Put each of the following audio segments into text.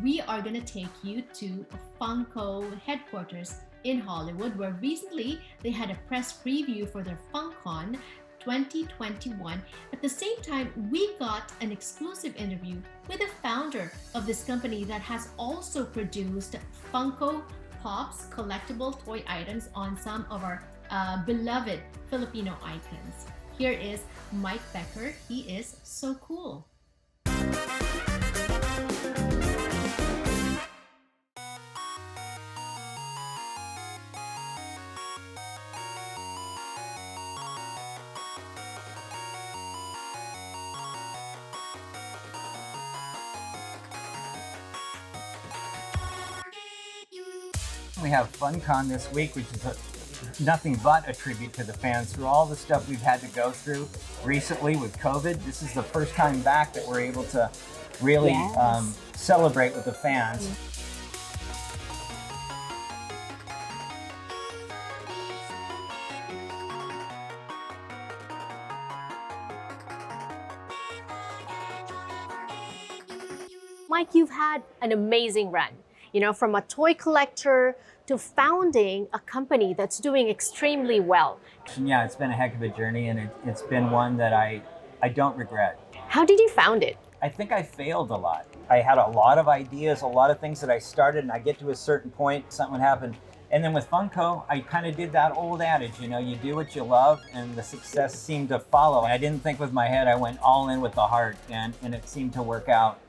we are going to take you to Funko headquarters in Hollywood, where recently they had a press preview for their FUNkon 2021. At the same time, we got an exclusive interview with the founder of this company that has also produced Funko Pops collectible toy items on some of our beloved Filipino icons. Here is Mike Becker. He is so cool. We have FUNkon this week, which is nothing but a tribute to the fans through all the stuff we've had to go through recently with COVID. This is the first time back that we're able to really celebrate with the fans. Mike, you've had an amazing run, you know, from a toy collector to founding a company that's doing extremely well. Yeah, it's been a heck of a journey, and it's been one that I don't regret. How did you found it? I think I failed a lot. I had a lot of ideas, a lot of things that I started, and I get to a certain point, something happened. And then with Funko, I kind of did that old adage, you know, you do what you love, and the success seemed to follow. I didn't think with my head, I went all in with the heart, and it seemed to work out.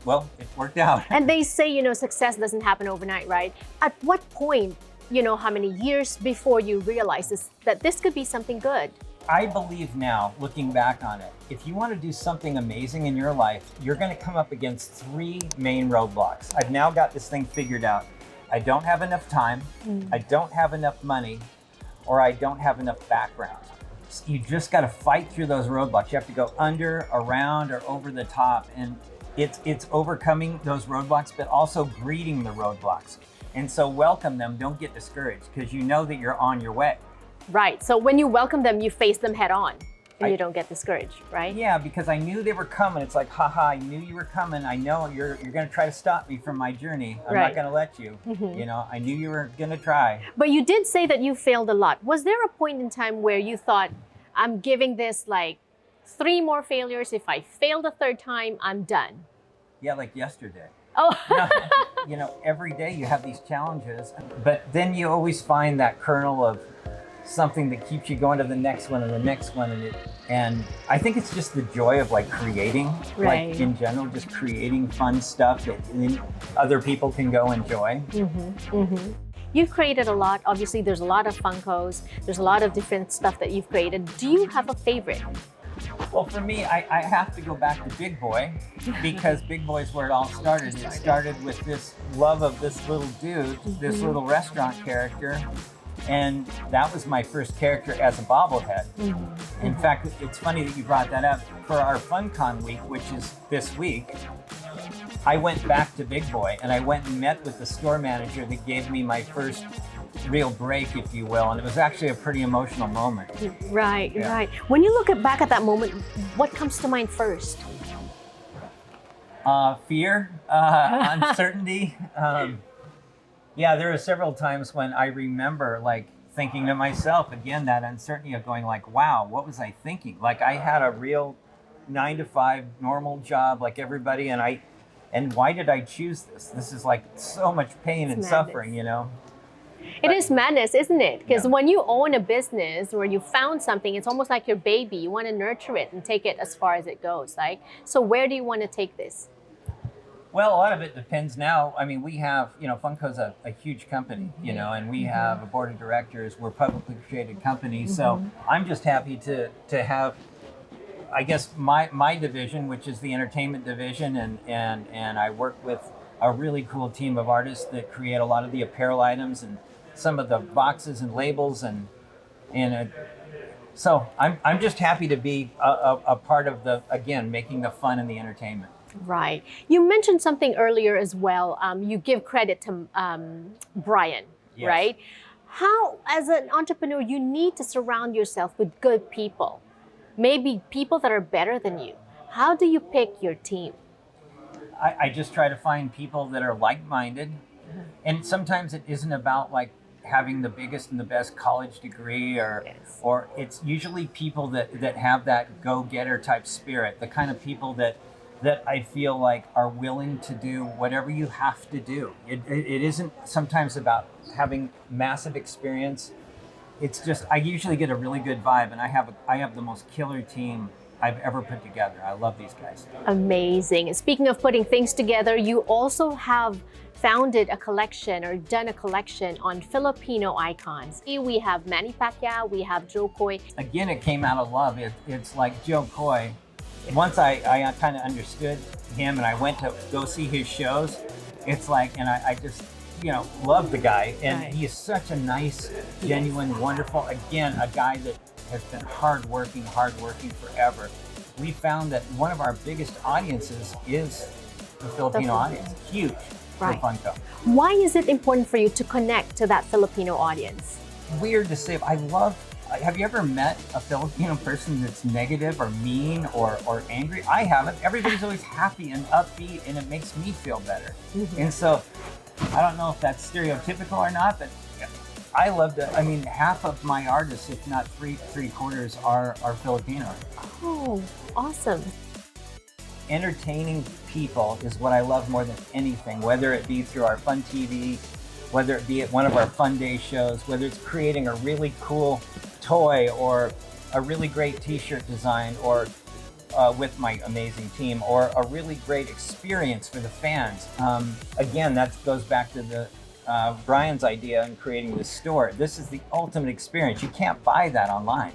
Well, it worked out. And they say, you know, success doesn't happen overnight, right? At what point, you know, how many years before you realize that this could be something good? I believe now, looking back on it, if you want to do something amazing in your life, you're going to come up against 3 main roadblocks. I've now got this thing figured out. I don't have enough time, I don't have enough money, or I don't have enough background. So you just got to fight through those roadblocks. You have to go under, around, or over the top. And it's overcoming those roadblocks, but also greeting the roadblocks. And so welcome them, don't get discouraged, because you know that you're on your way. Right, so when you welcome them, you face them head on, and you don't get discouraged, right? Yeah, because I knew they were coming. It's like, haha, I knew you were coming. I know you're gonna try to stop me from my journey. I'm not gonna let you. You know, I knew you were gonna try. But you did say that you failed a lot. Was there a point in time where you thought, I'm giving this like 3 more failures. If I fail the 3rd time, I'm done? Yeah, like yesterday. Oh. You know, every day you have these challenges, but then you always find that kernel of something that keeps you going to the next one and the next one. And I think it's just the joy of like creating, like in general, just creating fun stuff that other people can go enjoy. You've created a lot. Obviously, there's a lot of Funkos. There's a lot of different stuff that you've created. Do you have a favorite? Well, for me, I have to go back to Big Boy, because Big Boy is where it all started. It started with this love of this little dude, this little restaurant character. And that was my first character as a bobblehead. In fact, it's funny that you brought that up. For our FUNkon week, which is this week, I went back to Big Boy, and I went and met with the store manager that gave me my first real break, if you will, and it was actually a pretty emotional moment. Right, right. When you look back at that moment, what comes to mind first? Fear, uncertainty. Yeah, there are several times when I remember like thinking to myself, again, that uncertainty of going like, wow, what was I thinking? Like I had a real 9-to-5 normal job like everybody, and why did I choose this? This is like so much pain and suffering, you know? It is madness, isn't it? Because when you own a business where you found something, it's almost like your baby. You want to nurture it and take it as far as it goes, right? So where do you want to take this? Well, a lot of it depends now. I mean, we have, you know, Funko's a huge company, you know, and we have a board of directors. We're a publicly traded company. So I'm just happy to have, I guess, my division, which is the entertainment division. And I work with a really cool team of artists that create a lot of the apparel items and some of the boxes and labels. So I'm just happy to be a part of again, making the fun and the entertainment. Right. You mentioned something earlier as well. You give credit to Brian, right? How, as an entrepreneur, you need to surround yourself with good people, maybe people that are better than you. How do you pick your team? I just try to find people that are like-minded. And sometimes it isn't about like having the biggest and the best college degree, or it's usually people that have that go-getter type spirit, the kind of people that I feel like are willing to do whatever you have to do. It isn't sometimes about having massive experience. It's just, I usually get a really good vibe, and I have the most killer team I've ever put together. I love these guys. Amazing. Speaking of putting things together, you also have founded a collection or done a collection on Filipino icons. Here we have Manny Pacquiao, we have Joe Coy. Again, it came out of love. It's like Joe Coy. Once I kind of understood him and I went to go see his shows, it's like, and I just, love the guy. And Right. he is such a nice, genuine, wonderful, again, a guy that has been hardworking forever. We found that one of our biggest audiences is the Filipino audience. Huge Right. for Funko. Why is it important for you to connect to that Filipino audience? Weird to say, have you ever met a Filipino person that's negative or mean or angry? I haven't. Everybody's always happy and upbeat, and it makes me feel better. And so, I don't know if that's stereotypical or not, but I love to, half of my artists, if not three quarters, are Filipino. Oh, awesome. Entertaining people is what I love more than anything, whether it be through our Fun TV, whether it be at one of our Fun Day shows, whether it's creating a really cool toy or a really great t-shirt design, or with my amazing team, or a really great experience for the fans. Again, that goes back to Brian's idea in creating this store. This is the ultimate experience. You can't buy that online.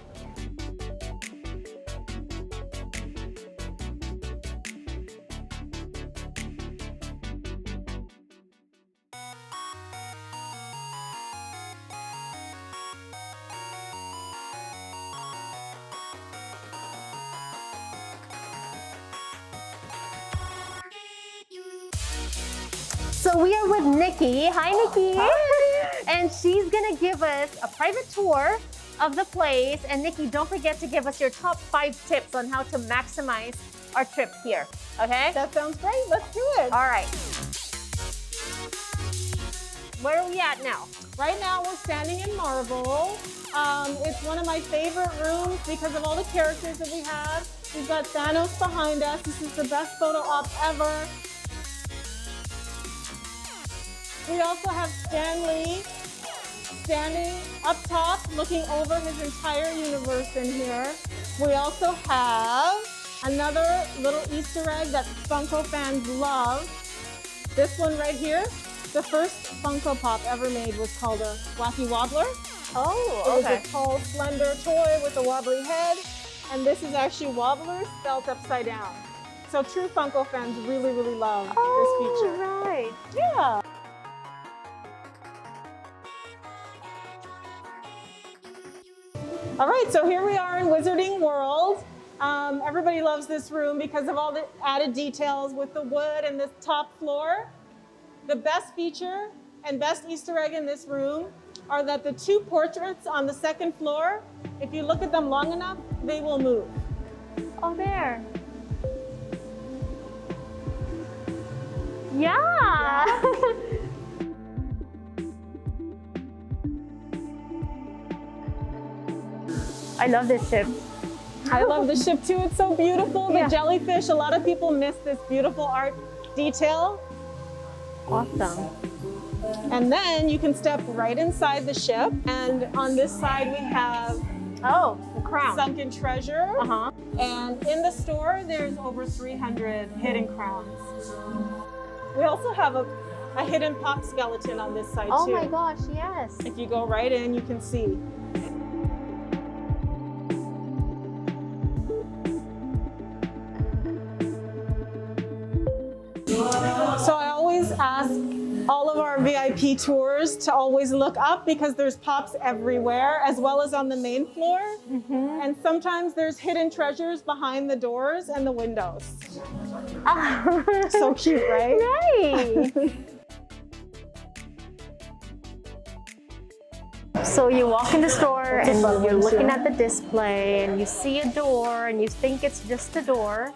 So we are with Nikki. Hi, Nikki. Hi. And she's gonna give us a private tour of the place. And Nikki, don't forget to give us your top 5 tips on how to maximize our trip here. Okay? That sounds great. Let's do it. All right. Where are we at now? Right now we're standing in Marvel. It's one of my favorite rooms because of all the characters that we have. We've got Thanos behind us. This is the best photo op ever. We also have Stan Lee standing up top, looking over his entire universe in here. We also have another little Easter egg that Funko fans love. This one right here, the first Funko Pop ever made was called a Wacky Wobbler. Oh, It okay. was a tall, slender toy with a wobbly head. And this is actually Wobbler spelled upside down. So true Funko fans really, really love this feature. right. Yeah. All right, so here we are in Wizarding World. Everybody loves this room because of all the added details with the wood and the top floor. The best feature and best Easter egg in this room are that the 2 portraits on the 2nd floor, if you look at them long enough, they will move. Oh, there. Yeah. I love this ship. I love the ship too, it's so beautiful. The Yeah. jellyfish, a lot of people miss this beautiful art detail. Awesome. And then you can step right inside the ship. And on this side we have Oh, the crown. sunken treasure. Uh-huh. And in the store, there's over 300 hidden crowns. We also have a hidden pop skeleton on this side Oh too. my gosh, yes. If you go right in, you can see. So I always ask all of our VIP tours to always look up because there's pops everywhere, as well as on the main floor. And sometimes there's hidden treasures behind the doors and the windows. So cute, right? Nice. So you walk in the store and you're looking at the display and you see a door and you think it's just a door.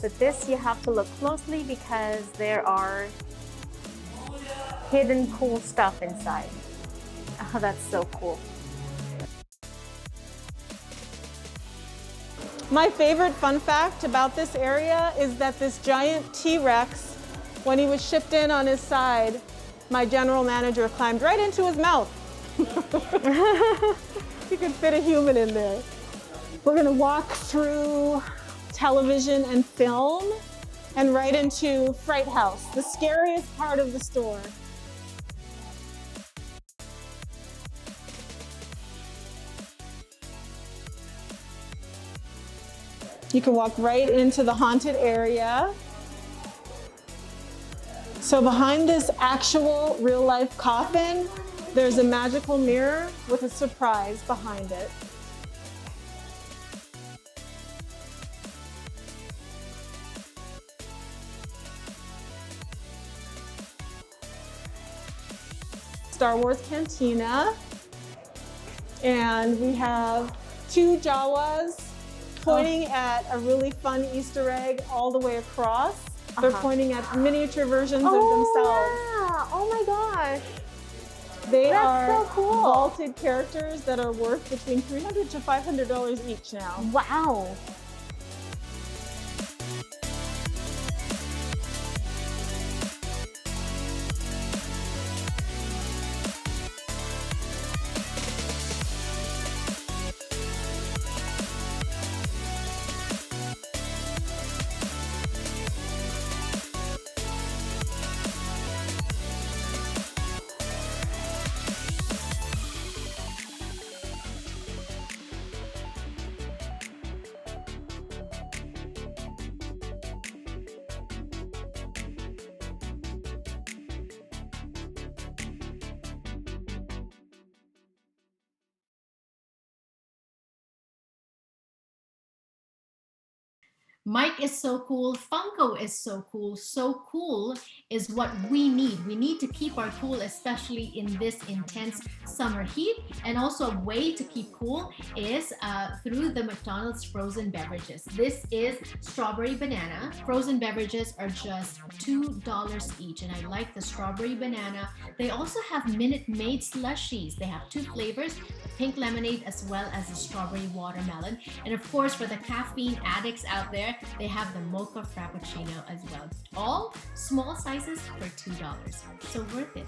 But this you have to look closely because there are hidden cool stuff inside. Oh, that's so cool. My favorite fun fact about this area is that this giant T-Rex, when he was shipped in on his side, my general manager climbed right into his mouth. You could fit a human in there. We're gonna walk through television and film and right into Fright House, the scariest part of the store. You can walk right into the haunted area. So behind this actual real-life coffin, there's a magical mirror with a surprise behind it. Star Wars Cantina. And we have two Jawas pointing at a really fun Easter egg all the way across. They're pointing at miniature versions of themselves. Yeah. Oh my gosh. They That's are so cool. vaulted characters that are worth between $300 to $500 each now. Wow. Mike is so cool. Funko is so cool. So cool is what we need. We need to keep our cool, especially in this intense summer heat. And also a way to keep cool is through the McDonald's frozen beverages. This is strawberry banana. Frozen beverages are just $2 each. And I like the strawberry banana. They also have Minute Maid slushies. They have two flavors, the pink lemonade as well as the strawberry watermelon. And of course, for the caffeine addicts out there, they have the mocha frappuccino as well. All small sizes for $2. So worth it.